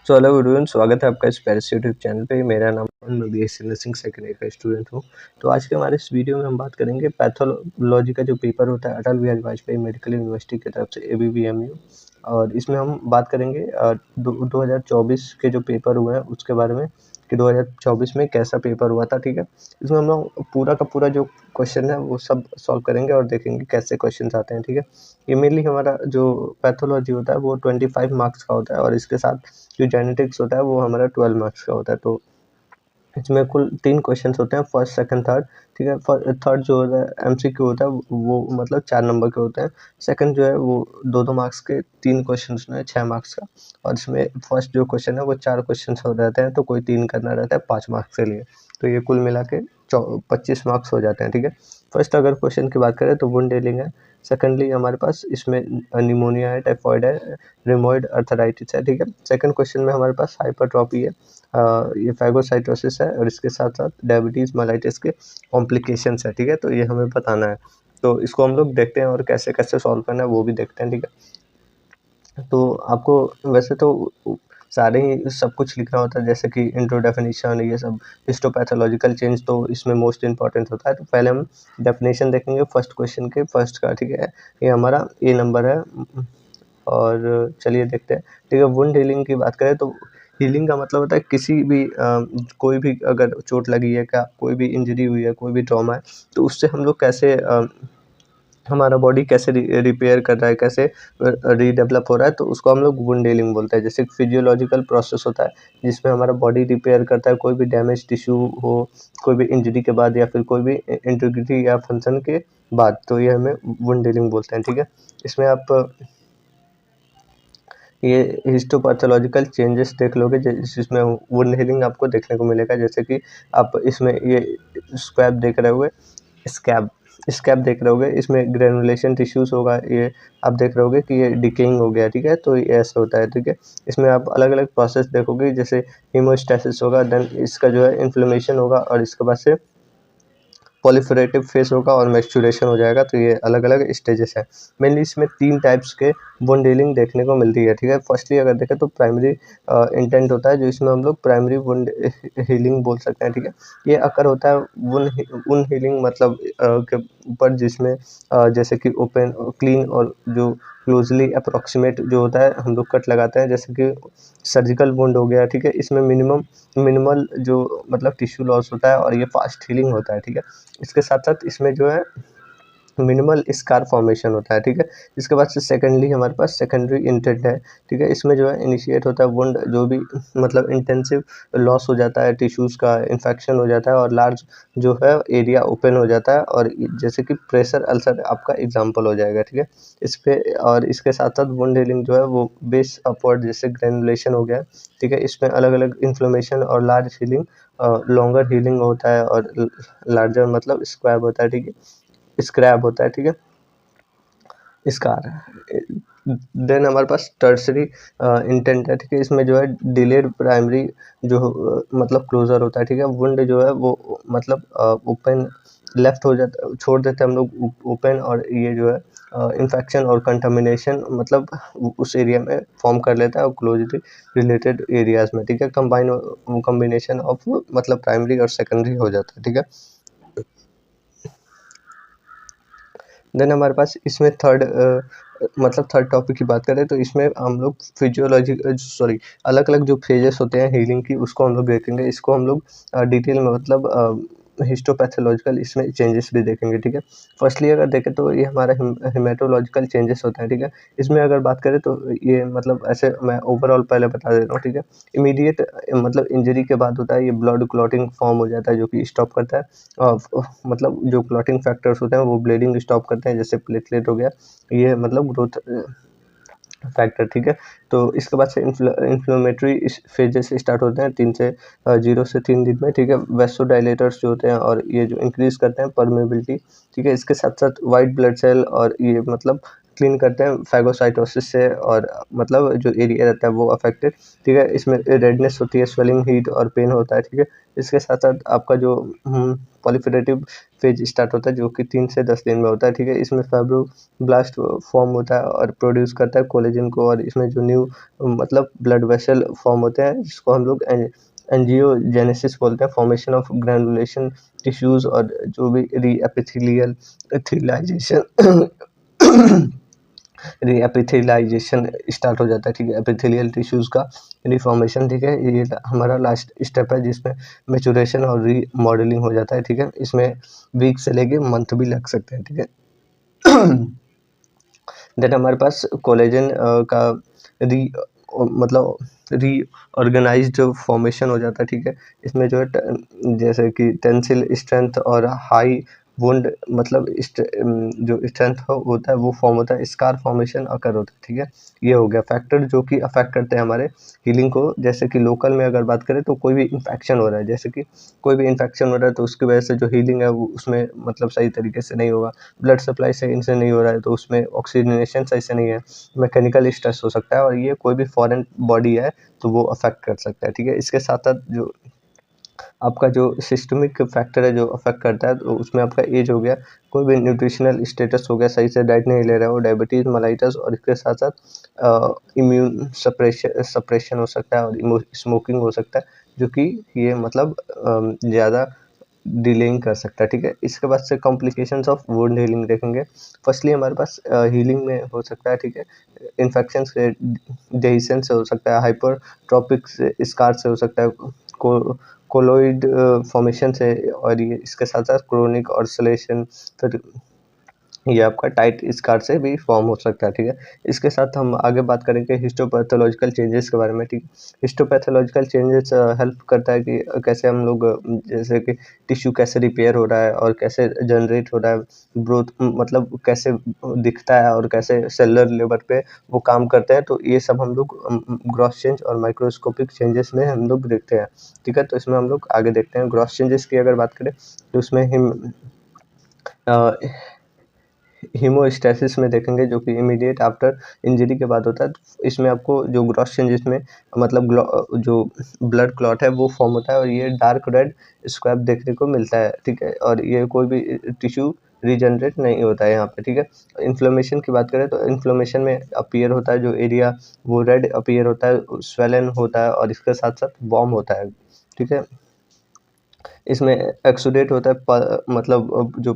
Hello everyone, स्वागत है आपका इस पैरिस यूट्यूब चैनल पे। मेरा नाम मैं बीएससी नर्सिंग सेकेंड ईयर का स्टूडेंट हूँ। तो आज के हमारे इस वीडियो में हम बात करेंगे पैथोलॉजी का जो पेपर होता है अटल बिहारी वाजपेयी मेडिकल यूनिवर्सिटी की तरफ से ABBMU, और इसमें हम बात करेंगे 2024 के जो पेपर हुए हैं उसके बारे में कि 2024 में कैसा पेपर हुआ था। ठीक है, इसमें हम लोग पूरा का पूरा जो क्वेश्चन है वो सब सॉल्व करेंगे और देखेंगे कैसे क्वेश्चन आते हैं। ठीक है, ये मेनली हमारा जो पैथोलॉजी होता है वो 25 मार्क्स का होता है और इसके साथ जो जेनेटिक्स होता है वो हमारा 12 मार्क्स का होता है। तो इसमें कुल 3 क्वेश्चंस होते हैं, फर्स्ट सेकंड थर्ड। ठीक है, थर्ड जो होता है MCQ होता है वो मतलब 4 नंबर के होते हैं। सेकंड जो है वो 2-2 मार्क्स के 3 क्वेश्चंस में 6 मार्क्स का, और इसमें फर्स्ट जो क्वेश्चन है वो 4 क्वेश्चंस हो जाते हैं, तो कोई 3 करना रहता है 5 मार्क्स के लिए। तो ये कुल मिला के 25 मार्क्स हो जाते हैं। ठीक है, फर्स्ट अगर क्वेश्चन की बात करें तो वुंड हीलिंग है। सेकेंडली हमारे पास इसमें निमोनिया है, टाइफॉइड है, रिमोइड अर्थराइटिस है। ठीक है, सेकंड क्वेश्चन में हमारे पास हाइपरट्रॉफी है, ये फैगोसाइटोसिस है, और इसके साथ साथ डायबिटीज़ मेलाइटिस के कॉम्प्लिकेशंस है। ठीक है, तो ये हमें बताना है। तो इसको हम लोग देखते हैं और कैसे कैसे सॉल्व करना है वो भी देखते हैं। ठीक है, तो आपको वैसे तो सारे ही सब कुछ लिखना होता है, जैसे कि इंट्रो, डेफिनेशन, ये सब। हिस्टोपैथोलॉजिकल चेंज तो इसमें मोस्ट इंपॉर्टेंट होता है। तो पहले हम डेफिनेशन देखेंगे फर्स्ट क्वेश्चन के फर्स्ट का। ठीक है, ये हमारा ए नंबर है, और चलिए देखते हैं। ठीक है, वुंड हीलिंग की बात करें तो हीलिंग का मतलब होता है किसी भी कोई भी अगर चोट लगी है, क्या कोई भी इंजरी हुई है, कोई भी ट्रॉमा है, तो उससे हम लोग कैसे हमारा बॉडी कैसे रिपेयर कर रहा है, कैसे रीडेवलप हो रहा है, तो उसको हम लोग वुंड हीलिंग बोलते हैं। जैसे फिजियोलॉजिकल प्रोसेस होता है जिसमें हमारा बॉडी रिपेयर करता है कोई भी डैमेज टिश्यू हो, कोई भी इंजरी के बाद या फिर कोई भी इंटीग्रिटी या फंक्शन के बाद, तो ये हमें वुंड हीलिंग बोलते हैं। ठीक है, इसमें आप ये हिस्टोपैथोलॉजिकल चेंजेस देख लोगे जिसमें वुंड हीलिंग आपको देखने को मिलेगा। जैसे कि आप इसमें ये स्क्रैब देख रहे होगे, स्कैब स्कैब देख रहे होगे, इसमें ग्रेनुलेशन टिश्यूज होगा, ये आप देख रहे होगे कि ये डिकेइंग हो गया। ठीक है, तो ये ऐसा होता है। ठीक है, इसमें आप अलग अलग प्रोसेस देखोगे, जैसे हीमोस्टैसिस होगा, देन इसका जो है इन्फ्लेमेशन होगा, और इसके बाद से पॉलीफेरेटिव फेस होगा और मैच्योरेशन हो जाएगा। तो ये अलग अलग स्टेजेस हैं। मेनली इसमें 3 टाइप्स के वुंड हीलिंग देखने को मिलती है। ठीक है, फर्स्टली अगर देखें तो प्राइमरी इंटेंट होता है, जो इसमें हम लोग प्राइमरी वुंड हीलिंग बोल सकते हैं। ठीक है, ये अकर होता है वुंड हीलिंग मतलब के ऊपर, जिसमें जैसे कि ओपन, क्लीन और जो क्लोजली अप्रोक्सीमेट जो होता है हम लोग कट लगाते हैं, जैसे कि सर्जिकल वुंड हो गया। ठीक है, इसमें मिनिमल जो मतलब टिश्यू लॉस होता है और ये फास्ट हीलिंग होता है। ठीक है, इसके साथ साथ इसमें जो है मिनिमल स्कार फॉर्मेशन होता है। ठीक है, इसके बाद से सेकेंडली हमारे पास सेकेंडरी इंटेंट है। ठीक है, इसमें जो है इनिशिएट होता है वुंड, जो भी मतलब इंटेंसिव लॉस हो जाता है टिश्यूज़ का, इन्फेक्शन हो जाता है और लार्ज जो है एरिया ओपन हो जाता है, और जैसे कि प्रेशर अल्सर आपका एग्जांपल हो जाएगा। ठीक है, इस पे और इसके साथ साथ वुंड हीलिंग जो है वो बेस अपवर्ड, जैसे ग्रेनुलेशन हो गया। ठीक है, इसमें अलग अलग इन्फ्लेमेशन और लार्ज हीलिंग, लॉन्गर हीलिंग होता है, और लार्जर मतलब स्क्वाब होता है। ठीक है, स्क्रैब होता है। ठीक है, स्कार। देन हमारे पास टर्सरी इंटेंट है। ठीक है, इसमें जो है डिलेड प्राइमरी जो मतलब क्लोजर होता है। ठीक है, वुंड जो है वो मतलब ओपन लेफ्ट हो जाता, छोड़ देते हैं हम लोग ओपन, और ये जो है इन्फेक्शन और कंटामिनेशन मतलब उस एरिया में फॉर्म कर लेता है और क्लोजली रिलेटेड एरियाज में। ठीक है, कम्बाइनेशन ऑफ मतलब प्राइमरी और सेकेंडरी हो जाता है। ठीक है, देन हमारे पास इसमें मतलब थर्ड टॉपिक की बात करें तो इसमें हम लोग फिजियोलॉजी अलग अलग जो फेजेस होते हैं हीलिंग की उसको हम लोग देखेंगे। इसको हम लोग डिटेल में मतलब हिस्टोपैथोलॉजिकल इसमें चेंजेस भी देखेंगे। ठीक है, फर्स्टली अगर देखें तो ये हमारा हिमेटोलॉजिकल चेंजेस होता है। ठीक है, इसमें अगर बात करें तो ये मतलब ऐसे मैं ओवरऑल पहले बता दे रहा हूँ। ठीक है, इमीडिएट मतलब इंजरी के बाद होता है, ये ब्लड क्लॉटिंग फॉर्म हो जाता है जो कि स्टॉप करता है, मतलब जो क्लॉटिंग फैक्टर्स होते हैं वो ब्लीडिंग स्टॉप करते हैं, जैसे प्लेटलेट हो गया, ये मतलब ग्रोथ फैक्टर। ठीक है, तो इसके बाद से इन्फ्लेमेटरी फेजेस स्टार्ट होते हैं 0 से 3 दिन में। ठीक है, वेसोडाइलेटर्स जो होते हैं और ये जो इंक्रीज करते हैं परमेबिलिटी। ठीक है, इसके साथ साथ वाइट ब्लड सेल और ये मतलब क्लीन करते हैं फैगोसाइटोसिस से, और मतलब जो एरिया रहता है वो अफेक्टेड, ठीक है। इसमें रेडनेस होती है, स्वेलिंग, हीट और पेन होता है, ठीक है। इसके साथ साथ आपका जो पॉलिफेरेटिव फेज स्टार्ट होता है जो कि 3 से 10 दिन में होता है, ठीक है। इसमें फाइब्रोब्लास्ट फॉर्म होता है और प्रोड्यूस करता है कोलेजन को, और इसमें जो न्यू मतलब ब्लड वेसल फॉर्म होते हैं जिसको हम लोग एंजियोजेनेसिस बोलते हैं, फॉर्मेशन ऑफ ग्रैनुलेशन टिश्यूज, और जो भी रीएपिथेलियल एथिलाइजेशन रीएपिथेलाइजेशन स्टार्ट हो जाता है, ठीक है। एपिथेलियल टिश्यूज का रिफॉर्मेशन, ठीक है, ये हमारा लास्ट स्टेप है जिसमें मेचुरेशन और रीमॉडलिंग हो जाता है, ठीक है। इसमें वीक से लेके मंथ भी लग सकते हैं, ठीक है। देन हमारे पास कोलेजन का री मतलब रीऑर्गेनाइज्ड फॉर्मेशन हो जाता है, ठीक है। इसमें जो है जैसे कि टेंसिल स्ट्रेंथ और हाई वुंड मतलब जो स्ट्रेंथ होता है वो फॉर्म होता है, स्कार फॉर्मेशन अकर होता है, ठीक है। ये हो गया फैक्टर जो कि अफेक्ट करते हैं हमारे हीलिंग को। जैसे कि लोकल में अगर बात करें तो कोई भी इन्फेक्शन हो रहा है, जैसे कि कोई भी इन्फेक्शन हो रहा है तो उसकी वजह से जो हीलिंग है वो उसमें मतलब सही तरीके से नहीं होगा, ब्लड सप्लाई सही से नहीं हो रहा है तो उसमें ऑक्सीजनेशन सही से नहीं है, मैकेनिकल स्ट्रेस हो सकता है, और ये कोई भी फॉरेन बॉडी है तो वो अफेक्ट कर सकता है, ठीक है। इसके साथ साथ जो आपका जो सिस्टमिक फैक्टर है जो अफेक्ट करता है तो उसमें आपका एज हो गया, कोई भी न्यूट्रिशनल स्टेटस हो गया, सही से डाइट नहीं ले रहा हो, डायबिटीज़, मेलाइटस, और इसके साथ साथ इम्यून सप्रेशन हो सकता है, और स्मोकिंग हो सकता है जो कि ये मतलब ज़्यादा डिलेइंग कर सकता है, ठीक है। इसके बाद से कॉम्प्लिकेशंस ऑफ वुंड हीलिंग देखेंगे। फर्स्टली हमारे पास हीलिंग में हो सकता है, ठीक है, इन्फेक्शन से, डेहिसन से हो सकता है, हाइपरट्रॉपिक से, स्कार से हो सकता है, को कोलोइड फॉर्मेशन से, और ये इसके साथ साथ क्रोनिक ऑर्सलेशन, फिर ये आपका टाइट स्कार से भी फॉर्म हो सकता है, ठीक है। इसके साथ हम आगे बात करेंगे हिस्टोपैथोलॉजिकल चेंजेस के बारे में, ठीक है। हिस्टोपैथोलॉजिकल चेंजेस हेल्प करता है कि कैसे हम लोग जैसे कि टिश्यू कैसे रिपेयर हो रहा है और कैसे जनरेट हो रहा है, ग्रोथ मतलब कैसे दिखता है और कैसे सेलुलर लेवल पे वो काम करते हैं, तो ये सब हम लोग ग्रॉस चेंज और माइक्रोस्कोपिक चेंजेस में हम लोग देखते हैं, ठीक है। तो इसमें हम लोग आगे देखते हैं ग्रॉस चेंजेस की अगर बात करें तो उसमें हीमोस्टैसिस में देखेंगे जो कि इमीडिएट आफ्टर इंजरी के बाद होता है। तो इसमें आपको जो ग्रॉस चेंजेस में मतलब जो ब्लड क्लॉट है वो फॉर्म होता है, और ये डार्क रेड स्क्वैब देखने को मिलता है, ठीक है। और ये कोई भी टिश्यू रीजनरेट नहीं होता है यहाँ पे, ठीक है। इन्फ्लेमेशन की बात करें तो इन्फ्लेमेशन में अपीयर होता है जो एरिया वो रेड अपीयर होता है, स्वेलन होता है, और इसके साथ साथ वॉर्म होता है, ठीक है। इसमें एक्सुडेट होता है मतलब जो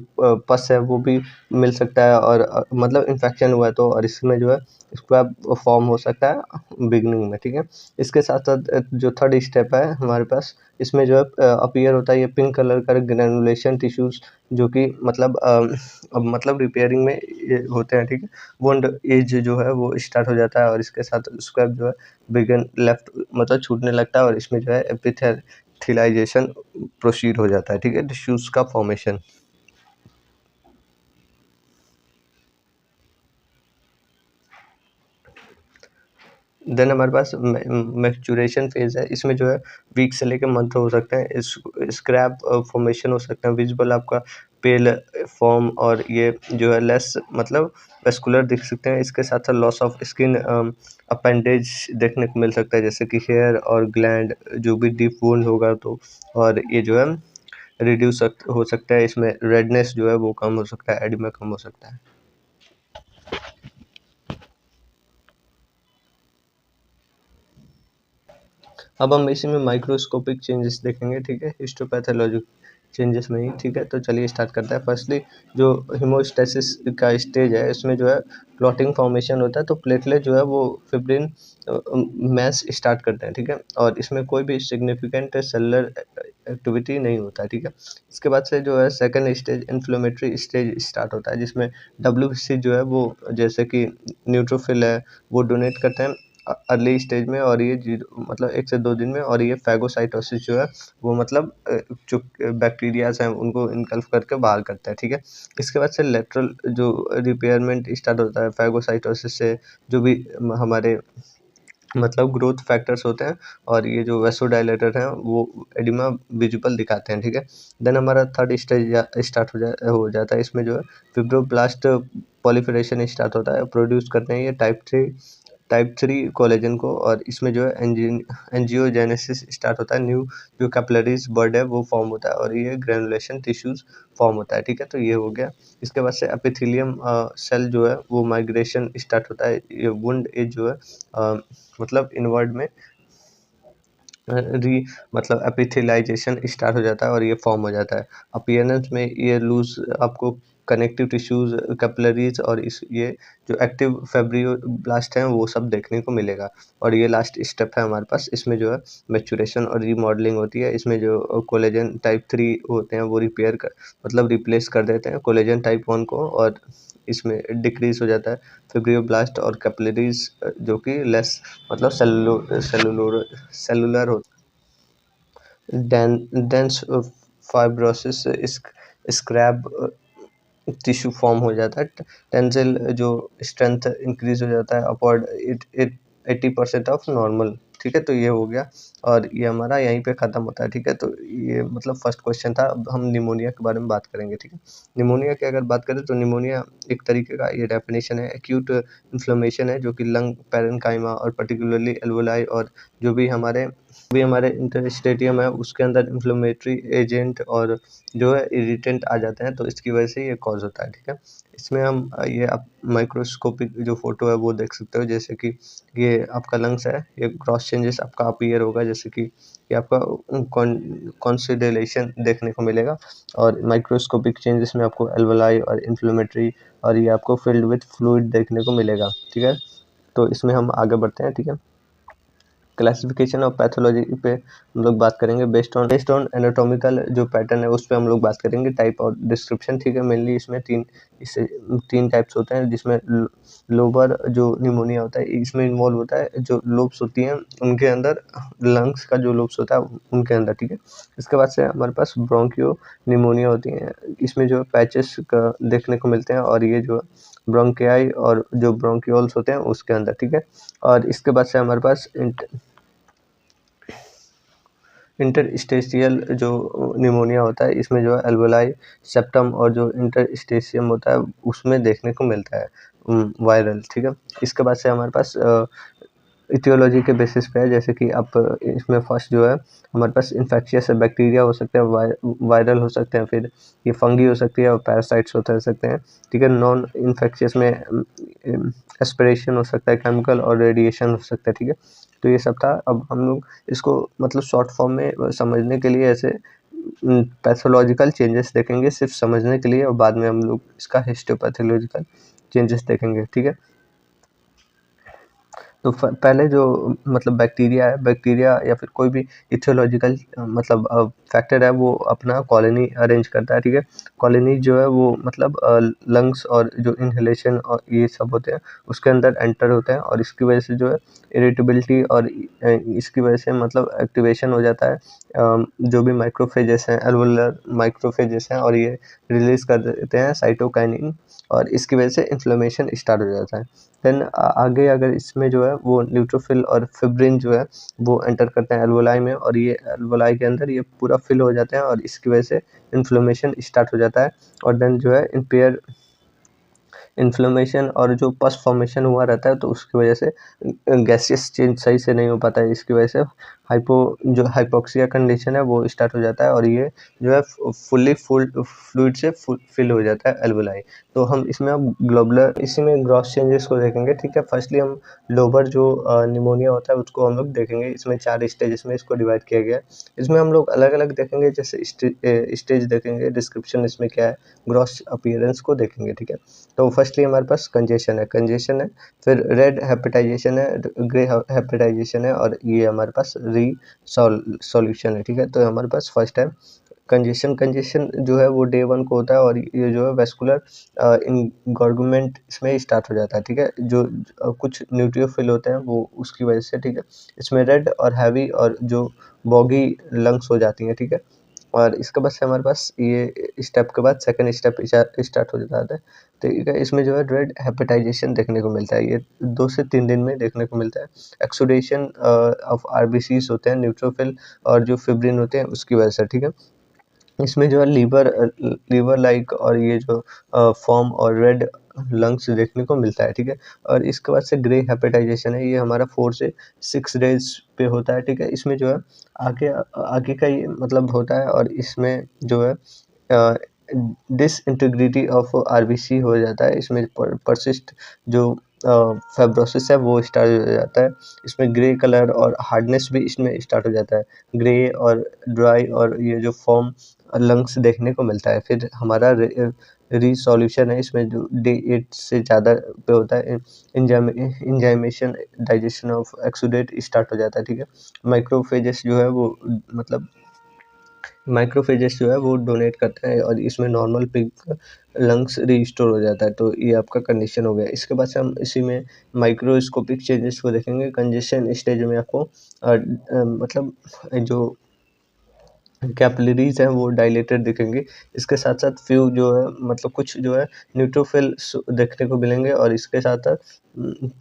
पस है वो भी मिल सकता है, और मतलब इन्फेक्शन हुआ है तो, और इसमें जो है स्क्वैब फॉर्म हो सकता है बिगनिंग में, ठीक है। इसके साथ साथ जो थर्ड स्टेप है हमारे पास, इसमें जो है अपीयर होता है ये पिंक कलर का ग्रेनुलेशन टिश्यूज जो कि मतलब मतलब रिपेयरिंग में ये होते हैं, ठीक है। वुंड एज जो है वो स्टार्ट हो जाता है, और इसके साथ स्क्वैब जो है बिगन लेफ्ट मतलब छूटने लगता है, और इसमें जो है एपिथेलाइजेशन प्रोसीड हो जाता है, ठीक है, टिश्यूज का फॉर्मेशन। देन हमारे पास मैच्योरेशन फेज है, इसमें जो है वीक से लेकर मंथ हो सकते हैं, स्क्रैप फॉर्मेशन हो सकता है, विजिबल आपका पेल फॉर्म, और ये जो है लेस मतलब वेस्कुलर दिख सकते हैं। इसके साथ साथ लॉस ऑफ स्किन अपेंडेज देखने को मिल सकता है, जैसे कि हेयर और ग्लैंड जो भी डीप वुंड होगा तो, और ये जो है रिड्यूस हो सकता है, इसमें रेडनेस जो है वो कम हो सकता है, एडिमा कम हो सकता है। अब हम इसी में माइक्रोस्कोपिक चेंजेस देखेंगे, ठीक है, हिस्टोपैथोलॉजिक चेंजेस में ही, ठीक है। तो चलिए स्टार्ट करते हैं। फर्स्टली जो हिमोस्टेसिस का स्टेज है इसमें जो है क्लॉटिंग फॉर्मेशन होता है, तो प्लेटलेट जो है वो फिब्रिन मैस स्टार्ट करते हैं, ठीक है, और इसमें कोई भी सिग्निफिकेंट सेलुलर एक्टिविटी नहीं होता है, ठीक है। इसके बाद से जो है second stage inflammatory stage start होता है, जिसमें WBC जो है वो जैसे कि न्यूट्रोफिल है वो डोनेट करते हैं अर्ली स्टेज में, और ये मतलब 1 से 2 दिन में, और ये फैगोसाइटोसिस जो है वो मतलब जो बैक्टीरियाज हैं उनको इनकल्फ करके बाहर करता है, ठीक है। इसके बाद से लेटरल जो रिपेयरमेंट स्टार्ट होता है फैगोसाइटोसिस से, जो भी हमारे मतलब ग्रोथ फैक्टर्स होते हैं, और ये जो वैसोडाइलेटर हैं वो एडिमा विजिबल दिखाते हैं, ठीक है। देन हमारा थर्ड स्टेज स्टार्ट हो जाता है। इसमें जो है फिब्रोब्लास्ट पॉलीफरेशन स्टार्ट होता है, प्रोड्यूस करते हैं ये टाइप 3 कोलेजन को, और इसमें जो है एंजियोजेनेसिस स्टार्ट होता है, न्यू जो कैपिलरीज बर्ड है वो फॉर्म होता है, और ये ग्रेनुलेशन टिश्यूज फॉर्म होता है, ठीक है। तो ये हो गया। इसके बाद से एपिथेलियम सेल जो है वो माइग्रेशन स्टार्ट होता है। ये वुंड एज जो है मतलब इनवर्ड में री मतलब एपिथेलाइजेशन स्टार्ट हो जाता है, और ये फॉर्म हो जाता है। अपीयरेंस में ये लूज आपको कनेक्टिव टिश्यूज, कैपिलरीज, और इस ये जो एक्टिव फेब्रियोब्लास्ट हैं वो सब देखने को मिलेगा। और ये लास्ट स्टेप है हमारे पास। इसमें जो है मैच्योरेशन और रीमॉडलिंग होती है। इसमें जो कोलेजन टाइप 3 होते हैं वो मतलब रिप्लेस कर देते हैं कोलेजन टाइप 1 को, और इसमें डिक्रीज हो जाता है फेब्रियोब्लास्ट और कैपिलरीज, जो कि लेस मतलब सेलुलर होता है। डेंस फाइब्रोसिस स्क्रैब टिश्यू फॉर्म हो जाता है। टेंसिल जो स्ट्रेंथ इंक्रीज हो जाता है अपवर्ड 80% ऑफ नॉर्मल, ठीक है। तो ये हो गया, और ये हमारा यहीं पे ख़त्म होता है, ठीक है। तो ये मतलब फर्स्ट क्वेश्चन था। अब हम निमोनिया के बारे में बात करेंगे, ठीक है। निमोनिया की अगर बात करें तो निमोनिया एक तरीके का ये डेफिनेशन है, एक्यूट इन्फ्लेमेशन है जो कि लंग पैरेन्काइमा और पर्टिकुलरली एल्वोलाई और जो भी हमारे इंटरस्टेडियम है उसके अंदर इन्फ्लेमेटरी एजेंट और जो है इरिटेंट आ जाते हैं, तो इसकी वजह से ये कॉज होता है, ठीक है। इसमें हम ये आप माइक्रोस्कोपिक जो फोटो है वो देख सकते हो, जैसे कि ये आपका लंग्स है, ये क्रॉस चेंजेस आपका अपीयर होगा, जैसे कि ये आपका कॉन्सिडरेशन देखने को मिलेगा, और माइक्रोस्कोपिक चेंजेस में आपको एल्वोलाई और इन्फ्लेमेटरी और ये आपको फिल्ड विथ फ्लूइड देखने को मिलेगा, ठीक है। तो इसमें हम आगे बढ़ते हैं, ठीक है। क्लासिफिकेशन ऑफ पैथोलॉजी पे हम लोग बात करेंगे बेस्ड ऑन एनाटॉमिकल जो पैटर्न है उस पर हम लोग बात करेंगे, टाइप और डिस्क्रिप्शन, ठीक है। मेनली इसमें तीन टाइप्स होते हैं, जिसमें लोबर जो निमोनिया होता है इसमें इन्वॉल्व होता है, जो लोब्स होती हैं उनके अंदर, लंग्स का जो लोब्स होता है उनके अंदर, ठीक है। इसके बाद से हमारे पास ब्रोंकियो निमोनिया होती है, इसमें जो पैचेस का देखने को मिलते हैं, और ये जो ब्रोंकियाई और जो ब्रोंकियोल्स होते हैं उसके अंदर, ठीक है। और इसके बाद से हमारे पास इंटरस्टेशियल जो निमोनिया होता है, इसमें जो है एल्वोलाई सेप्टम और जो इंटरस्टेशियम होता है उसमें देखने को मिलता है वायरल, ठीक है। इसके बाद से हमारे पास इथियोलॉजी के बेसिस पे है, जैसे कि आप इसमें फर्स्ट जो है हमारे पास इन्फेक्शियस बैक्टीरिया हो सकते हैं, वायरल हो सकते हैं, फिर ये फंगी हो सकती है और पैरासाइट्स होते सकते हैं, ठीक है। नॉन इन्फेक्शियस में एस्पिरेशन हो सकता है, केमिकल और रेडिएशन हो सकता है, ठीक है। तो ये सब था। अब हम लोग इसको मतलब शॉर्ट फॉर्म में समझने के लिए ऐसे पैथोलॉजिकल चेंजेस देखेंगे सिर्फ समझने के लिए, और बाद में हम लोग इसका हिस्टोपैथोलॉजिकल चेंजेस देखेंगे, ठीक है। तो पहले जो मतलब बैक्टीरिया या फिर कोई भी इथियोलॉजिकल मतलब फैक्टर है वो अपना कॉलोनी अरेंज करता है, ठीक है। कॉलोनी जो है वो मतलब लंग्स और जो इनहेलेशन और ये सब होते हैं उसके अंदर एंटर होते हैं, और इसकी वजह से जो है इरिटेबिलिटी और इसकी वजह से मतलब एक्टिवेशन हो जाता है जो भी माइक्रोफेजेस हैं, एल्वोलर माइक्रोफेजेस हैं, और ये रिलीज कर देते हैं साइटोकाइनिन, और इसकी वजह से इन्फ्लेमेशन स्टार्ट हो जाता है। देन आगे अगर इसमें जो है वो न्यूट्रोफिल और फिब्रिन जो है वो एंटर करते हैं एल्वोलाई में, और ये एल्वोलाई के अंदर ये पूरा फिल हो जाते हैं, और इसकी वजह से इन्फ्लेमेशन स्टार्ट हो जाता है। और देन जो है इन्फ्लेमेशन और जो पस फॉर्मेशन हुआ रहता है, तो उसकी वजह से गैसियस चेंज सही से नहीं हो पाता है, इसकी वजह से जो हाइपोक्सिया कंडीशन है वो स्टार्ट हो जाता है, और ये जो है फुल फ्लूइड से फिल हो जाता है एल्वोलाई। तो हम इसमें अब ग्लोबुलर इसी में ग्रॉस चेंजेस को देखेंगे, ठीक है। फर्स्टली हम लोबर जो निमोनिया होता है उसको हम लोग देखेंगे, इसमें 4 स्टेजेस में इसको डिवाइड किया गया है। इसमें हम लोग अलग अलग देखेंगे, जैसे स्टेज देखेंगे, डिस्क्रिप्शन इसमें क्या है, ग्रॉस अपीयरेंस को देखेंगे, ठीक है। तो फर्स्टली हमारे पास कंजेशन है, फिर रेड हेपेटाइजेशन है, ग्रे हेपेटाइजेशन है, और ये हमारे पास सॉल्यूशन है, ठीक है। तो हमारे पास फर्स्ट है कंजेशन जो है वो डे 1 को होता है, और ये जो है वेस्कुलर इनगॉर्गमेंट इसमें स्टार्ट हो जाता है, ठीक है। जो कुछ न्यूट्रियोफिल होते हैं वो उसकी वजह से, ठीक है। इसमें रेड और हैवी और जो बॉगी लंग्स हो जाती हैं, ठीक है। और इसके बाद से हमारे पास ये स्टेप के बाद सेकंड स्टेप स्टार्ट हो जाता है। ठीक है, इसमें जो है रेड हेपेटाइजेशन देखने को मिलता है, ये 2 से 3 दिन में देखने को मिलता है। एक्सुडेशन ऑफ आरबीसीज होते हैं न्यूट्रोफिल और जो फिब्रिन होते हैं उसकी वजह से। ठीक है, इसमें जो है लीवर लाइक और ये जो फॉर्म और रेड लंग्स देखने को मिलता है। ठीक है, और इसके बाद से ग्रे हेपेटाइजेशन है, ये हमारा 4 से 6 डेज पे होता है। ठीक है, इसमें जो है आगे आगे का ये मतलब होता है, और इसमें जो है डिसइंटीग्रिटी ऑफ आरबीसी हो जाता है, इसमें परसिस्ट जो फाइब्रोसिस है वो स्टार्ट हो जाता है। इसमें ग्रे कलर और हार्डनेस भी इसमें स्टार्ट हो जाता है, ग्रे और ड्राई और ये जो फॉर्म लंग्स देखने को मिलता है। फिर हमारा रिसोल्यूशन है, इसमें जो डे 8 से ज़्यादा पे होता है, इंजाइमेशन डाइजेशन ऑफ एक्सुडेट स्टार्ट हो जाता है। ठीक है, माइक्रोफेजेस जो है वो मतलब माइक्रोफेजेस जो है वो डोनेट करते हैं और इसमें नॉर्मल पिग लंग्स रिस्टोर हो जाता है। तो ये आपका कंडीशन हो गया। इसके बाद से हम इसी में माइक्रोस्कोपिक चेंजेस को देखेंगे। कंजेशन स्टेज में आपको मतलब जो कैपिलरीज हैं वो डायलेटेड दिखेंगे। इसके साथ साथ फ्यू जो है मतलब कुछ जो है न्यूट्रोफिल्स देखने को मिलेंगे, और इसके साथ साथ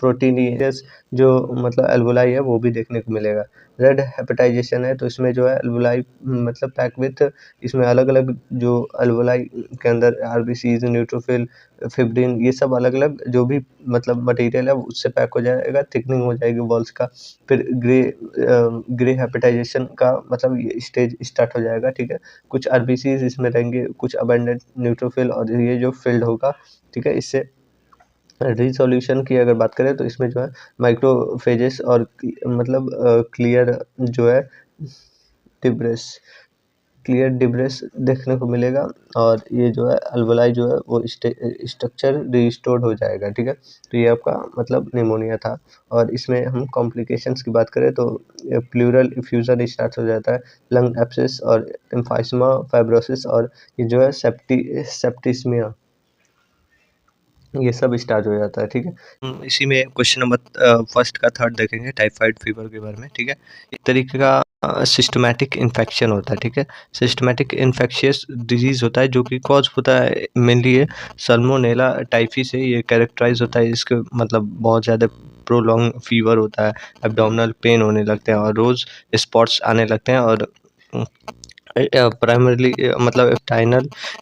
प्रोटीनियस जो मतलब एल्वोलाई है वो भी देखने को मिलेगा। रेड हेपेटाइजेशन है, तो इसमें जो है एल्वोलाई मतलब पैक विथ, इसमें अलग अलग जो एल्वोलाई के अंदर आरबीसीज, न्यूट्रोफिल, फिब्रिन, ये सब अलग अलग जो भी मतलब मटेरियल है उससे पैक हो जाएगा, थिकनिंग हो जाएगी वॉल्स का। फिर ग्रे हेपेटाइजेशन का मतलब ये स्टेज स्टार्ट हो जाएगा। ठीक है, कुछ आरबीसीज इसमें रहेंगे, कुछ अबेंडेंट न्यूट्रोफिल, और ये जो फिल्ड होगा। ठीक है, इससे रिसोल्यूशन की अगर बात करें तो इसमें जो है माइक्रोफेजेस और मतलब क्लियर जो है डिब्रेस क्लियर डिब्रेस देखने को मिलेगा, और ये जो है अल्वोलाई जो है वो स्ट्रक्चर रिस्टोर्ड हो जाएगा। ठीक है, तो ये आपका मतलब निमोनिया था। और इसमें हम कॉम्प्लिकेशंस की बात करें तो प्लूरल इफ्यूजन स्टार्ट हो जाता है, लंग एब्सेस और एम्फाइसमा फाइब्रोसिस, और ये जो है सेप्टिस्मिया, ये सब स्टार्ट हो जाता है। ठीक है, इसी में क्वेश्चन नंबर फर्स्ट का थर्ड देखेंगे टाइफाइड फीवर के बारे में। ठीक है, एक तरीके का सिस्टमैटिक इन्फेक्शन होता है। ठीक है, सिस्टमैटिक इन्फेक्शियस डिजीज होता है जो कि कॉज होता है मेनली ये सल्मोनेला टाइफी से ये कैरेक्टराइज होता है। इसके मतलब बहुत ज़्यादा प्रोलॉन्ग फीवर होता है, एब्डोमिनल पेन होने लगते हैं और रोज़ स्पॉट्स आने लगते हैं, और प्राइमरली मतलब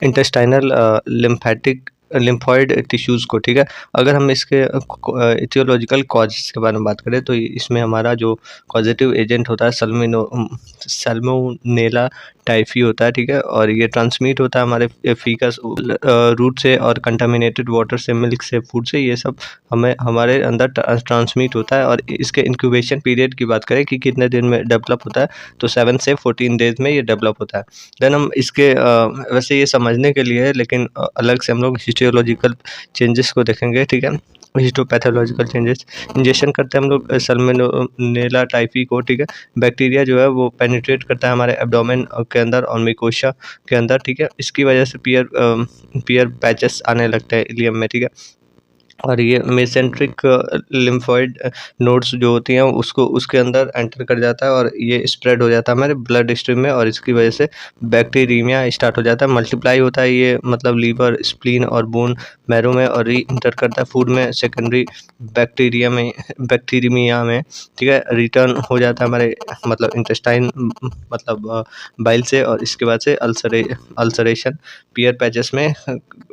इंटेस्टाइनल लिम्फेटिक लिम्फॉइड टिश्यूज़ को। ठीक है, अगर हम इसके इथियोलॉजिकल कॉजेज़ के बारे में बात करें तो इसमें हमारा जो कॉजेटिव एजेंट होता है सल्मोनेला टाइफी होता है। ठीक है, और ये ट्रांसमिट होता है हमारे फीकस रूट से और कंटामिनेटेड वाटर से, मिल्क से, फूड से, ये सब हमारे अंदर ट्रांसमिट होता है। और इसके इंक्यूबेशन पीरियड की बात करें कि कितने दिन में डेवलप होता है, तो 7 से 14 डेज में ये डेवलप होता है। देन हम इसके वैसे ये समझने के लिए है, लेकिन अलग से हम लोग हिस्टोलॉजिकल चेंजेस को देखेंगे। ठीक है, हिस्टोपैथोलॉजिकल चेंजेस, इंजेक्शन करते हैं हम लोग सल्मोनेला टाइफी को। ठीक है, बैक्टीरिया जो है वो पेनिट्रेट करता है हमारे एब्डोमेन के अंदर और मिकोशा के अंदर। ठीक है, इसकी वजह से पियर पैचेस आने लगते हैं इलियम में। ठीक है, और ये मेसेंट्रिक लिम्फॉइड नोड्स जो होती हैं उसको उसके अंदर एंटर कर जाता है, और ये स्प्रेड हो जाता है हमारे ब्लड स्ट्रीम में, और इसकी वजह से बैक्टीरियमिया स्टार्ट हो जाता है, मल्टीप्लाई होता है ये मतलब लीवर, स्प्लीन और बोन मैरो में, और री इंटर करता है फूड में, सेकेंडरी बैक्टीरियमिया में। ठीक है, रिटर्न हो जाता है हमारे मतलब इंटेस्टाइन मतलब बाइल से, और इसके बाद से अल्सरेशन पियर पैचेस में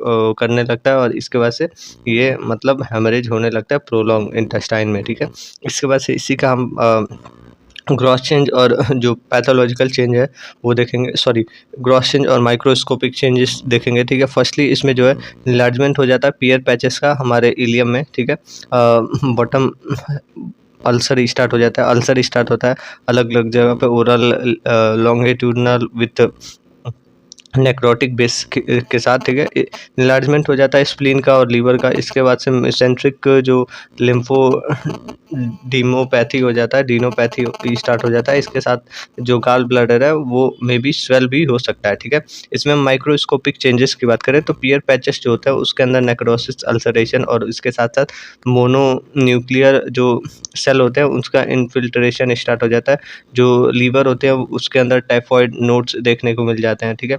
करने लगता है, और इसके बाद से ये मतलब हेमरेज होने लगता है प्रोलॉन्ग इंटेस्टाइन में। ठीक है, इसके बाद से इसी का हम ग्रॉस चेंज और जो पैथोलॉजिकल चेंज है वो देखेंगे, सॉरी ग्रॉस चेंज और माइक्रोस्कोपिक चेंजेस देखेंगे। ठीक है, फर्स्टली इसमें जो है इन्लार्जमेंट हो जाता है पियर पैचेस का हमारे इलियम में। ठीक है, बॉटम अल्सर स्टार्ट हो जाता है, अल्सर स्टार्ट होता है अलग अलग जगह पे, oral, longitudinal with necrotic base के साथ, ठीक है। इन्लार्जमेंट हो जाता है स्प्लीन का और लीवर का। इसके बाद से मेसेंट्रिक जो लिम्फो डीमोपैथी हो जाता है, डीनोपैथी स्टार्ट हो जाता है। इसके साथ जो गाल ब्लडर है वो मे बी स्वेल भी हो सकता है, ठीक है। इसमें माइक्रोस्कोपिक चेंजेस की बात करें तो पियर पैचेस जो होता है उसके अंदर नेक्रोसिस, अल्सरेशन और इसके साथ साथ मोनो न्यूक्लियर जो सेल होते हैं उसका इन्फिल्ट्रेशन स्टार्ट हो जाता है। जो लीवर होते हैं उसके अंदर टाइफॉइड नोट्स देखने को मिल जाते हैं, ठीक है।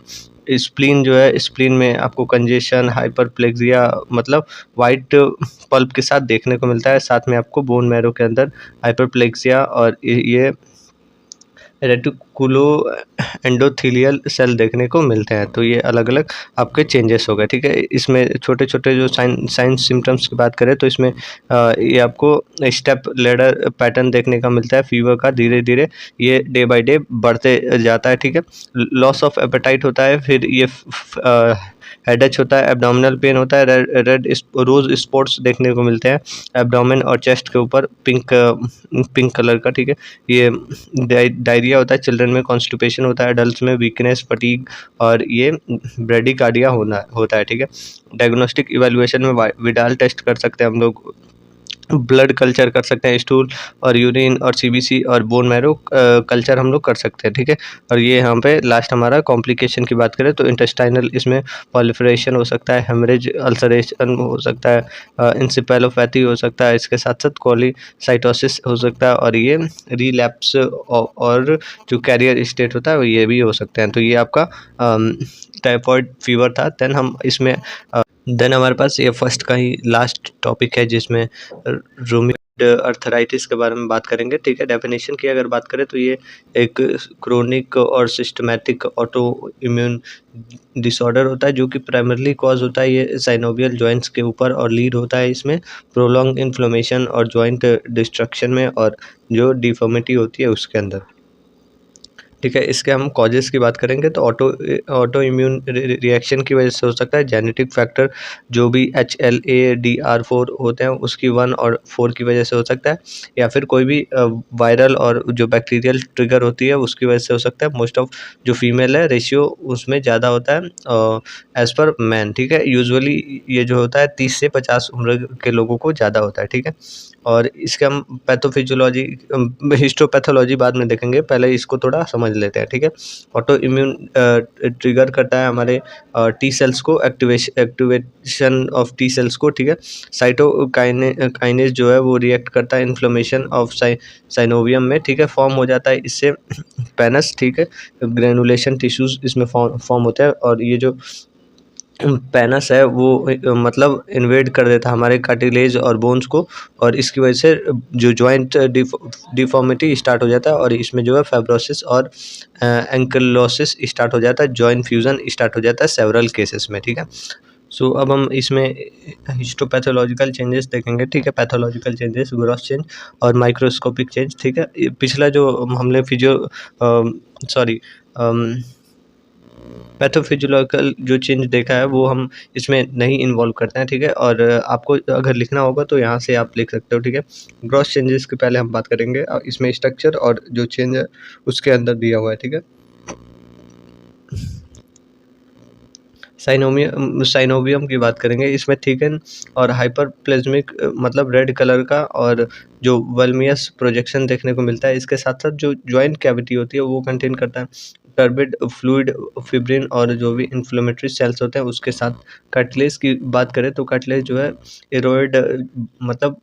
स्प्लीन जो है, स्प्लीन में आपको कंजेशन, हाइपरप्लेक्सिया मतलब वाइट पल्प के साथ देखने को मिलता है। साथ में आपको बोन मैरो के अंदर हाइपरप्लेक्सिया और ये रेटिकुलो एंडोथेलियल सेल देखने को मिलते हैं। तो ये अलग अलग आपके चेंजेस हो गए, ठीक है। इसमें छोटे छोटे जो साइन सिम्टम्स की बात करें तो इसमें ये आपको स्टेप लेडर पैटर्न देखने का मिलता है। फीवर का धीरे धीरे ये डे बाय डे बढ़ते जाता है, ठीक है। लॉस ऑफ एपेटाइट होता है, फिर ये हेडेच होता है, एब्डोमिनल पेन होता है, रेड रोज स्पॉट्स देखने को मिलते हैं एब्डोमेन और चेस्ट के ऊपर, पिंक कलर का, ठीक है। ये डायरिया होता है चिल्ड्रन में, कॉन्स्टिपेशन होता है एडल्ट में, वीकनेस, फटीग और ये ब्रेडिकार्डिया होता है, ठीक है। डायग्नोस्टिक इवैल्यूएशन में विडाल टेस्ट कर सकते हैं हम लोग, ब्लड कल्चर कर सकते हैं, स्टूल और यूरिन और सीबीसी और बोन मैरो कल्चर हम लोग कर सकते हैं, ठीक है। और ये यहाँ पे लास्ट हमारा कॉम्प्लिकेशन की बात करें तो इंटेस्टाइनल, इसमें पॉलिफरेशन हो सकता है, हेमरेज, अल्सरेशन हो सकता है, इंसिपेलोपैथी हो सकता है, इसके साथ साथ कोलिसाइटोसिस हो सकता है और ये रिलैप्स और जो कैरियर स्टेट होता है ये भी हो सकते हैं। तो ये आपका टाइफॉइड फीवर था। देन हमारे पास ये फर्स्ट का ही लास्ट टॉपिक है जिसमें रूमेटॉइड अर्थराइटिस के बारे में बात करेंगे, ठीक है। डेफिनेशन की अगर बात करें तो ये एक क्रोनिक और सिस्टमैटिक ऑटो इम्यून डिसऑर्डर होता है जो कि प्राइमरली कॉज होता है ये साइनोवियल जॉइंट्स के ऊपर और लीड होता है इसमें प्रोलॉन्ग इन्फ्लेमेशन और जॉइंट डिस्ट्रक्शन में और जो डिफॉर्मिटी होती है उसके अंदर, ठीक है। इसके हम कॉजेज़ की बात करेंगे तो ऑटो इम्यून रिएक्शन की वजह से हो सकता है, जेनेटिक फैक्टर जो भी HLA-DR4 होते हैं उसकी 1 और 4 की वजह से हो सकता है, या फिर कोई भी वायरल और जो बैक्टीरियल ट्रिगर होती है उसकी वजह से हो सकता है। मोस्ट ऑफ जो फीमेल है रेशियो उसमें ज़्यादा होता है एज़ पर मैन, ठीक है। यूजुअली ये जो होता है 30 से 50 उम्र के लोगों को ज़्यादा होता है, ठीक है। और इसके हम पैथोफिजियोलॉजी, हिस्टोपैथोलॉजी बाद में देखेंगे, पहले इसको थोड़ा समझ लेते हैं, ठीक है। ऑटो इम्यून ट्रिगर करता है हमारे टी सेल्स को, एक्टिवेशन ऑफ टी सेल्स को, ठीक है। साइटोकाइनेज जो है वो रिएक्ट करता है इन्फ्लेमेशन ऑफ साइनोवियम में, ठीक है, फॉर्म हो जाता है इससे पेनस, ठीक है। ग्रेनुलेशन टिश्यूज इसमें फॉर्म होता है और ये जो पेनस है वो मतलब इन्वेड कर देता है हमारे कार्टिलेज और बोन्स को और इसकी वजह से जो जॉइंट डिफॉर्मिटी स्टार्ट हो जाता है और इसमें जो है फाइब्रोसिस और एंकलोसिस स्टार्ट हो जाता है, जॉइंट फ्यूजन स्टार्ट हो जाता है सेवरल केसेस में, ठीक है। सो अब हम इसमें हिस्टोपैथोलॉजिकल चेंजेस देखेंगे, ठीक है। पैथोलॉजिकल चेंजेस, ग्रॉस चेंज और माइक्रोस्कोपिक चेंज, ठीक है। पिछला जो हमने सॉरी पैथोफिजियोलॉजिकल जो चेंज देखा है वो हम इसमें नहीं इन्वॉल्व करते हैं, ठीक है। और आपको अगर लिखना होगा तो यहाँ से आप लिख सकते हो, ठीक है। ग्रॉस चेंजेस के पहले हम बात करेंगे, इसमें स्ट्रक्चर और जो चेंज है उसके अंदर दिया हुआ है, ठीक है। साइनोवियम की बात करेंगे, इसमें थिकन और हाइपरप्लेज्मिक मतलब रेड कलर का और जो वल्मियस प्रोजेक्शन देखने को मिलता है। इसके साथ साथ जो जॉइंट कैविटी होती है वो कंटेन करता है टर्बिड फ्लूइड, फिब्रिन और जो भी इन्फ्लेमेटरी सेल्स होते हैं उसके साथ। कार्टिलेज की बात करें तो कार्टिलेज जो है एरोइड मतलब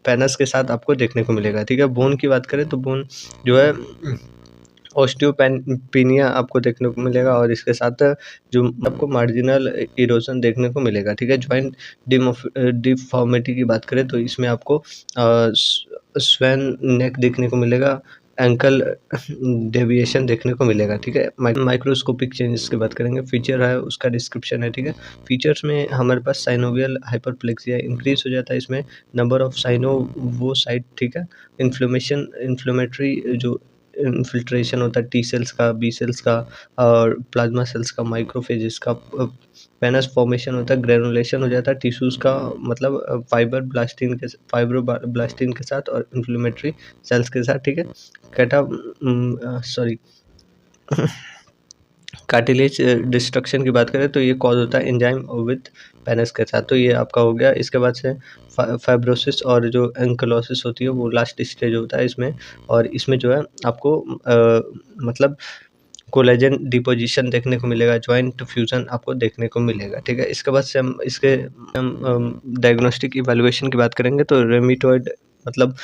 पेनस के साथ आपको देखने को मिलेगा, ठीक है। बोन की बात करें तो बोन जो है ऑस्टियोपेनिया आपको देखने को मिलेगा और इसके साथ जो आपको मार्जिनल इरोजन देखने को मिलेगा, ठीक है। जॉइंट डिफॉर्मिटी की बात करें तो इसमें आपको स्वैन नेक देखने को मिलेगा, एंकल डेविएशन देखने को मिलेगा, ठीक है। माइक्रोस्कोपिक चेंजेस की बात करेंगे, फीचर है उसका डिस्क्रिप्शन है, ठीक है। फीचर्स में हमारे पास साइनोवियल हाइपरप्लेक्सिया इंक्रीज हो जाता है, इसमें नंबर ऑफ साइनोवोसाइट, ठीक है। इन्फ्लेमेटरी जो इन्फिल्ट्रेशन होता है टी सेल्स का, बी सेल्स का और प्लाज्मा सेल्स का, माइक्रोफेजेस का, पेनस फॉर्मेशन होता है, ग्रेनुलेशन हो जाता है टिश्यूज का मतलब फाइब्रोब्लास्टिन के साथ और इन्फ्लेमेटरी सेल्स के साथ, ठीक है। कैटा सॉरी कार्टिलेज डिस्ट्रक्शन की बात करें तो ये कॉज होता है एंजाइम विद पेनिस के साथ, तो ये आपका हो गया। इसके बाद से फाइब्रोसिस और जो एंकलोसिस होती है वो लास्ट स्टेज होता है इसमें, और इसमें जो है आपको मतलब कोलेजन डिपोजिशन देखने को मिलेगा, जॉइंट फ्यूजन आपको देखने को मिलेगा, ठीक है। इसके बाद से हम डायग्नोस्टिक इवैल्यूएशन की बात करेंगे तो रेमिटॉइड मतलब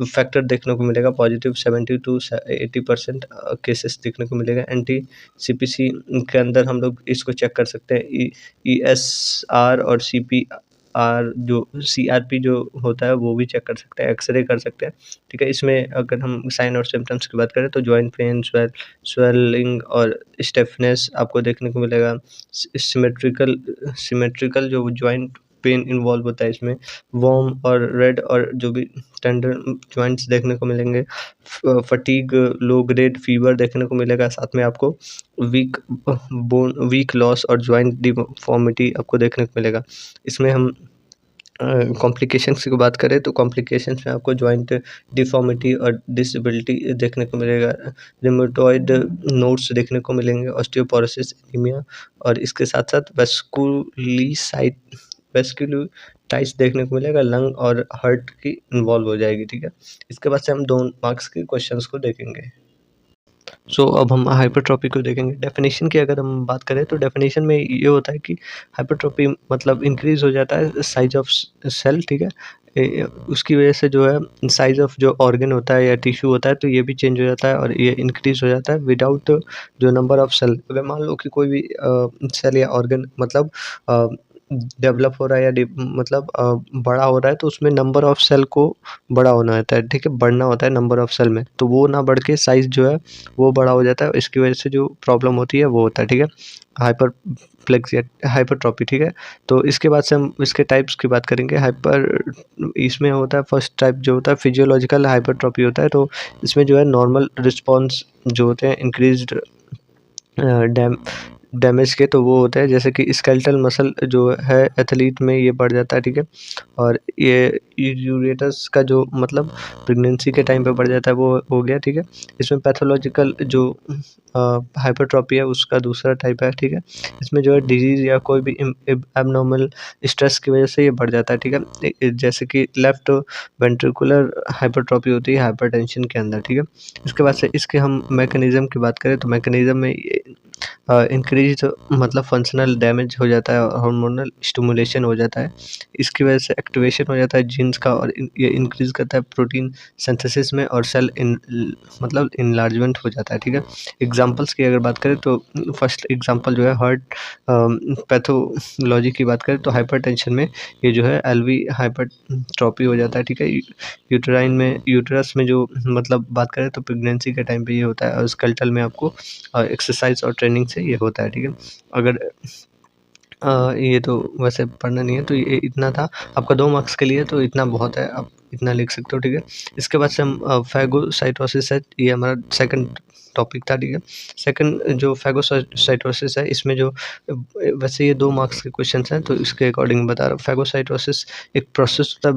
फैक्टर देखने को मिलेगा, पॉजिटिव 70 to 80% केसेस देखने को मिलेगा। एंटी सीपीसी के अंदर हम लोग इसको चेक कर सकते हैं, ईएसआर और सीपीआर जो सीआरपी जो होता है वो भी चेक कर सकते हैं, एक्सरे कर सकते हैं, ठीक है। इसमें अगर हम साइन और सिम्टम्स की बात करें तो जॉइंट पेन, स्वेलिंग और स्टिफनेस आपको देखने को मिलेगा। सिमेट्रिकल जो जॉइंट पेन इन्वॉल्व होता है इसमें, वार्म और रेड और जो भी टेंडर जॉइंट्स देखने को मिलेंगे। फटीग, लो ग्रेड फीवर देखने को मिलेगा, साथ में आपको वीक लॉस और जॉइंट डिफॉर्मिटी आपको देखने को मिलेगा। इसमें हम कॉम्प्लिकेशंस की बात करें तो कॉम्प्लिकेशंस में आपको जॉइंट डिफॉर्मिटी और डिसेबिलिटी देखने को मिलेगा, रिमेटॉइड नोड्स देखने को मिलेंगे, ऑस्टियोपोरोसिस, एनीमिया, और इसके साथ साथ वेस्कुलिटाइस देखने को मिलेगा, लंग और हार्ट की इन्वॉल्व हो जाएगी, ठीक है। इसके बाद से हम 2 मार्क्स के क्वेश्चंस को देखेंगे। अब हम हाइपरट्रॉपी को देखेंगे। डेफिनेशन की अगर हम बात करें तो डेफिनेशन में ये होता है कि हाइपरट्रॉपी मतलब इंक्रीज हो जाता है साइज ऑफ सेल, ठीक है। उसकी वजह से जो है साइज ऑफ जो ऑर्गन होता है या टिश्यू होता है तो ये भी चेंज हो जाता है और ये इंक्रीज हो जाता है विदाउट जो नंबर ऑफ सेल। अगर मान लो कि कोई भी सेल या ऑर्गन मतलब डेवलप हो रहा है या मतलब बड़ा हो रहा है तो उसमें नंबर ऑफ सेल को बड़ा होना होता है, ठीक है, बढ़ना होता है नंबर ऑफ सेल में, तो वो ना बढ़ के साइज जो है वो बड़ा हो जाता है। इसकी वजह से जो प्रॉब्लम होती है वो होता है, ठीक है, हाइपरप्लेक्सिया, हाइपरट्रॉपी, ठीक है। तो इसके बाद से हम इसके टाइप्स की बात करेंगे। इसमें होता है फर्स्ट टाइप जो होता है फिजियोलॉजिकल हाइपरट्रॉपी होता है, तो इसमें जो है नॉर्मल रिस्पॉन्स जो होते हैं इंक्रीज्ड डैमेज के, तो वो होता है जैसे कि स्केलेटल मसल जो है एथलीट में ये बढ़ जाता है, ठीक है। और ये यूरेटस का जो मतलब प्रेगनेंसी के टाइम पे बढ़ जाता है वो हो गया, ठीक है। इसमें पैथोलॉजिकल जो हाइपरट्रॉपी है उसका दूसरा टाइप है, ठीक है। इसमें जो है डिजीज़ या कोई भी एबनॉर्मल स्ट्रेस की वजह से ये बढ़ जाता है, ठीक है। जैसे कि लेफ्ट वेंट्रिकुलर हाइपरट्रॉपी होती है हाइपरटेंशन के अंदर, ठीक है। इसके बाद से इसके हम मैकेनिज़्म की बात करें तो मैकेनिज़्म में इंक्रीज मतलब फंक्शनल डैमेज हो जाता है और हार्मोनल स्टिमुलेशन हो जाता है। इसकी वजह से एक्टिवेशन हो जाता है जीन्स का और ये इंक्रीज करता है प्रोटीन सिंथेसिस में और सेल मतलब इनलार्जमेंट हो जाता है, ठीक है। एग्जांपल्स की अगर बात करें तो फर्स्ट एग्जांपल जो है हार्ट पैथोलॉजी की बात करें तो हाइपरटेंशन में ये जो है एलवी हाइपरट्रॉपी हो जाता है, ठीक है। यूटरस में जो मतलब बात करें तो प्रेगनेंसी के टाइम पे ये होता है और स्केलेटल में आपको एक्सरसाइज और ट्रेनिंग से ये होता है, ठीक है। अगर ये तो वैसे पढ़ना नहीं है तो ये इतना था आपका 2 मार्क्स के लिए, तो इतना बहुत है, आप इतना लिख सकते हो, ठीक है। इसके बाद से हम फैगोसाइटोसिस है, ये हमारा सेकंड टॉपिक था, ठीक है। सेकंड जो फैगोसाइटोसिस है इसमें जो वैसे ये 2 मार्क्स के क्वेश्चंस हैं तो इसके अकॉर्डिंग बता रहा हूँ। फैगोसाइटोसिस एक प्रोसेस होता है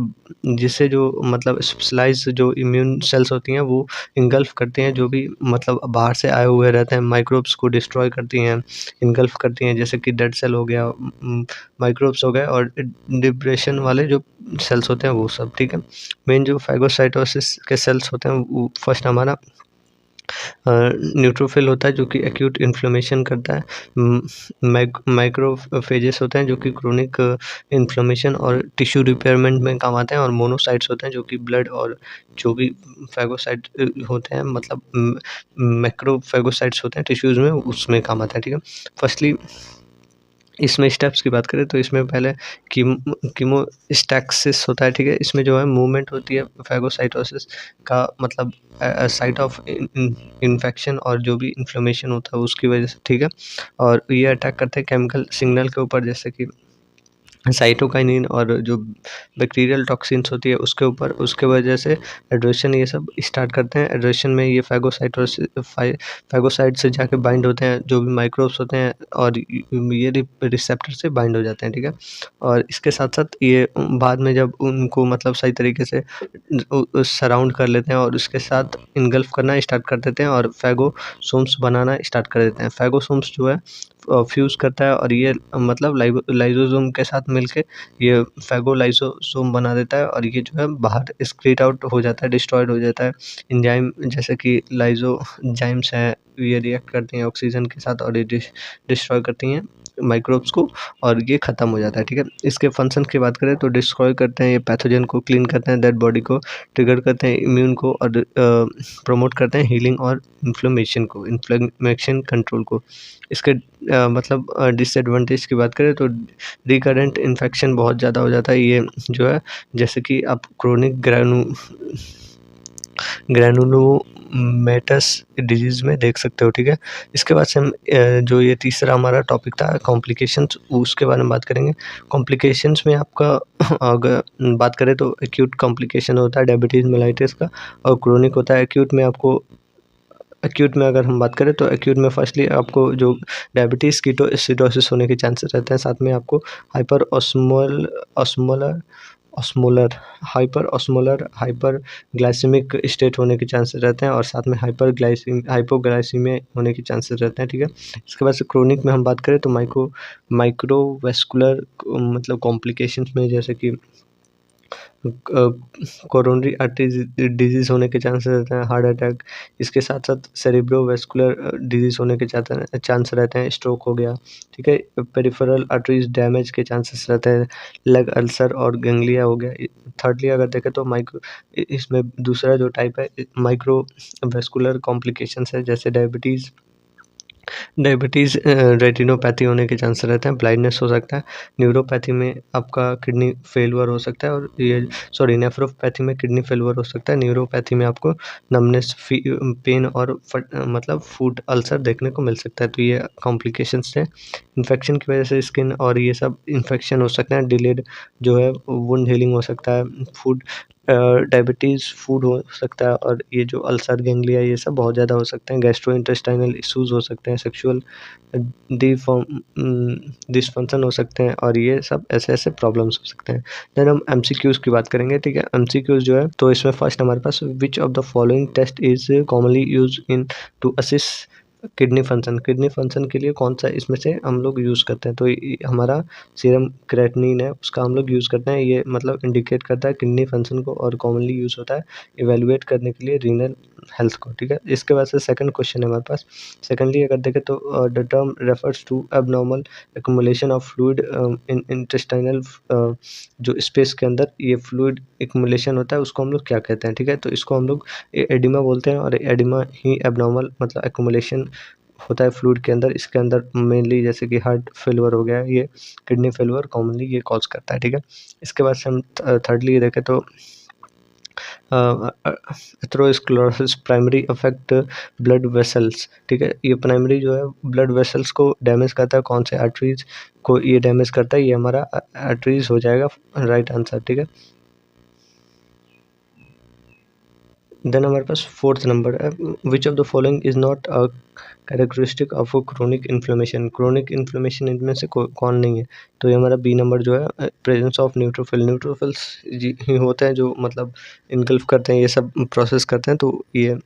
जिससे जो मतलब स्पेशलाइज्ड जो इम्यून सेल्स होती हैं वो इंगल्फ करती हैं जो भी मतलब बाहर से आए हुए रहते हैं माइक्रोब्स को डिस्ट्रॉय करती हैं, इनगल्फ करती हैं, जैसे कि डेड सेल हो गया, माइक्रोब्स हो गए और डिप्रेशन वाले जो सेल्स होते हैं वो सब, ठीक है। मेन जो फैगोसाइटोसिस के सेल्स होते हैं वो फर्स्ट हमारा न्यूट्रोफिल होता है जो कि एक्यूट इन्फ्लेमेशन करता है। माइक्रोफेजेस होते हैं जो कि क्रोनिक इन्फ्लेमेशन और टिश्यू रिपेयरमेंट में काम आते हैं, और मोनोसाइट्स होते हैं जो कि ब्लड और जो भी फैगोसाइट होते हैं मतलब मैक्रोफैगोसाइट्स होते हैं टिश्यूज़ में उसमें काम आता है, ठीक है। फर्स्टली इसमें स्टेप्स की बात करें तो इसमें पहले कीमोस्टैक्सिस होता है, ठीक है। इसमें जो है मूवमेंट होती है फैगोसाइटोसिस का मतलब साइट ऑफ इन्फेक्शन और जो भी इन्फ्लेमेशन होता है उसकी वजह से, ठीक है। और ये अटैक करते हैं केमिकल सिग्नल के ऊपर, जैसे कि साइटोकाइनिन और जो बैक्टीरियल टॉक्सिन्स होती है उसके ऊपर, उसके वजह से एड्रेशन ये सब स्टार्ट करते हैं। एड्रेशन में ये फैगोसाइट से जाके बाइंड होते हैं, जो भी माइक्रोब्स होते हैं, और ये रिसेप्टर से बाइंड हो जाते हैं, ठीक है। और इसके साथ साथ ये बाद में जब उनको मतलब सही तरीके से सराउंड कर लेते हैं और उसके साथ इनगल्फ करना स्टार्ट कर देते हैं और फैगोसोम्स बनाना स्टार्ट कर देते हैं। फैगोसोम्स जो है फ्यूज़ करता है और ये मतलब लाइसोसोम के साथ मिलके ये फैगोलाइसोसोम बना देता है और ये जो है बाहर एक्सक्रीट आउट हो जाता है, डिस्ट्रॉयड हो जाता है। एंजाइम जैसे कि लाइसोजाइम्स हैं, ये रिएक्ट करती हैं ऑक्सीजन के साथ और ये डिस्ट्रॉय करती हैं माइक्रोब्स को और ये ख़त्म हो जाता है, ठीक है। इसके फंक्शन की बात करें तो डिस्ट्रॉय करते हैं ये पैथोजन को, क्लीन करते हैं डेड बॉडी को, ट्रिगर करते हैं इम्यून को और प्रमोट करते हैं हीलिंग और इन्फ्लेमेशन कंट्रोल को। इसके मतलब डिसएडवांटेज की बात करें तो रिकरेंट इन्फेक्शन बहुत ज़्यादा हो जाता है ये जो है, जैसे कि आप क्रोनिक ग्रैनुलोमेटस डिजीज़ में देख सकते हो, ठीक है। इसके बाद से हम जो ये तीसरा हमारा टॉपिक था कॉम्प्लिकेशंस, उसके बारे में बात करेंगे। कॉम्प्लिकेशंस में आपका अगर बात करें तो एक्यूट कॉम्प्लिकेशन होता है डायबिटीज़ मेलाइटिस का, और क्रोनिक होता है। एक्यूट में अगर हम बात करें तो एक्यूट में फर्स्टली आपको जो डायबिटीज़ कीटोएसिडोसिस होने के चांसेस रहते हैं, साथ में आपको हाइपर ऑस्मोलर हाइपरग्लाइसेमिक स्टेट होने के चांसेस रहते हैं और साथ में हाइपोग्लाइसीमिया होने के चांसेस रहते हैं, ठीक है। इसके बाद से क्रोनिक में हम बात करें तो माइक्रोवेस्कुलर मतलब कॉम्प्लिकेशंस में जैसे कि कोरोनरी आर्टरी डिजीज़ होने के चांसेस रहते हैं, हार्ट अटैक। इसके साथ साथ सेरेब्रोवास्कुलर डिजीज़ होने के चांस रहते हैं, स्ट्रोक हो गया, ठीक है। पेरिफेरल आर्टरीज डैमेज के चांसेस रहते हैं, लेग अल्सर और गैंग्लिया हो गया। थर्डली अगर देखें तो इसमें दूसरा जो टाइप है माइक्रोवेस्कुलर कॉम्प्लिकेशंस है, जैसे डायबिटीज़ रेटिनोपैथी होने के चांस रहते हैं, ब्लाइंडनेस हो सकता है। न्यूरोपैथी में आपका किडनी फेलियर हो सकता है और नेफ्रोपैथी में किडनी फेलियर हो सकता है। न्यूरोपैथी में आपको नमनेस, पेन और मतलब फूड अल्सर देखने को मिल सकता है। तो ये कॉम्प्लिकेशंस हैं। इन्फेक्शन की वजह से स्किन और ये सब इन्फेक्शन हो सकते हैं, डिलेड जो है वुंड हीलिंग हो सकता है, फूड डायबिटीज़ फूड हो सकता है, और ये जो अल्सर, गैंग्लिया, ये सब बहुत ज़्यादा हो सकते हैं। गैस्ट्रोइंटेस्टाइनल इश्यूज़ हो सकते हैं, सेक्सुअल डिसफंक्शन हो सकते हैं, और ये सब ऐसे प्रॉब्लम्स हो सकते हैं। देन हम एमसीक्यूज़ की बात करेंगे, ठीक है। एमसीक्यूज़ जो है तो इसमें फर्स्ट हमारे पास which of the following test is commonly used in to assess kidney function के लिए कौन सा इसमें से हम लोग यूज़ करते हैं, तो हमारा सीरम क्रेटिनिन है, उसका हम लोग यूज़ करते हैं। ये मतलब इंडिकेट करता है किडनी फंक्शन को और कॉमनली यूज़ होता है इवेलुएट करने के लिए रीनल हेल्थ को, ठीक है। इसके बाद से सेकंड क्वेश्चन है हमारे पास। सेकंडली अगर देखें तो the term refers to abnormal accumulation of fluid in intestinal जो स्पेस के अंदर ये फ्लूइड एक्युमुलेशन होता है, उसको हम लोग क्या कहते हैं, ठीक है। तो इसको हम लोग एडिमा बोलते हैं, और एडिमा ही एबनॉर्मल मतलब एक्युमुलेशन होता है फ्लूइड के अंदर। इसके अंदर मेनली जैसे कि हार्ट फेलियर हो गया, ये किडनी फेलियर कॉमनली ये कॉज करता है, ठीक है। इसके बाद से हम थर्डली देखें तो atherosclerosis primary affect blood vessels, ठीक है। ये प्राइमरी जो है ब्लड वेसल्स को डैमेज करता है, कौन से आर्टरीज को ये डैमेज करता है, ये हमारा आर्टरीज हो जाएगा, राइट आंसर, ठीक है। देन हमारे पास फोर्थ नंबर है, विच of the following is not a characteristic of chronic inflammation इनमें से कौन नहीं है, तो ये हमारा बी नंबर जो है प्रेजेंस ऑफ न्यूट्रोफिल्स ही होते हैं जो मतलब इनगल्फ करते हैं, ये सब प्रोसेस करते हैं, तो ये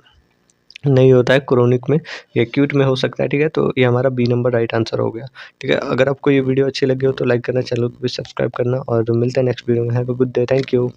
नहीं होता है क्रोनिक में, ये एक्यूट में हो सकता है, ठीक है। तो ये हमारा बी नंबर राइट आंसर हो गया, ठीक है। अगर आपको ये वीडियो अच्छी लगी हो तो लाइक करना, चैनल को भी सब्सक्राइब करना, और मिलते हैं नेक्स्ट वीडियो में। Have a good day, thank you.